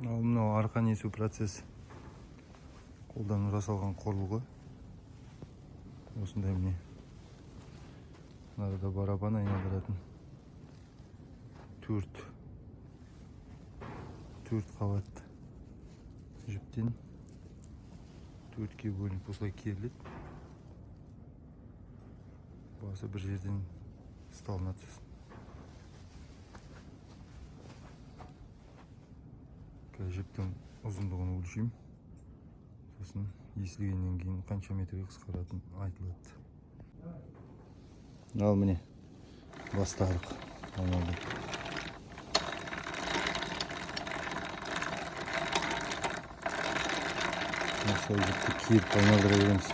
Ал мынау арқан есу процесс қолдан жасалған құрылғы. Осындай міне. Мынада барабан айналдыратын төрт қабат жіптен төртке бөлініп осылай керіледі. Басы бір жерден ұсталынады. Жіптің ұзындығын өлшеймін. Сосын есілгеннен кейін қанша метрге қысқаратын айтылады. Ал міне бастадық. Айналды. Осылай жіпті керіп айналдыра береміз.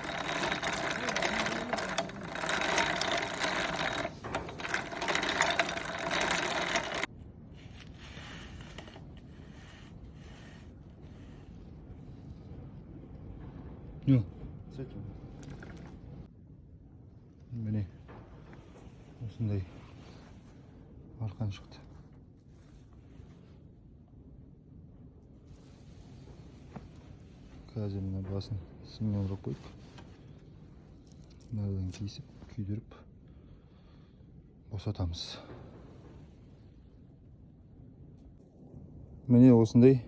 Міне осындай арқан шықты. Қазір мына басын сыммен ұрып қойдық. Мынадан кесіп, күйдіріп босатамыз. Міне осындай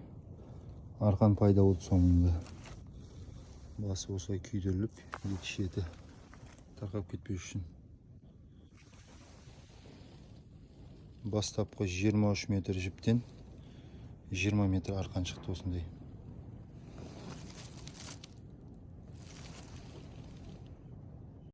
арқан пайда болды соңында. Басы осылай күйдіріліп, екі шеті тарқап кетпеу үшін. Бастапқы 23 метр жіптен 20 метр арқан шықты осындай.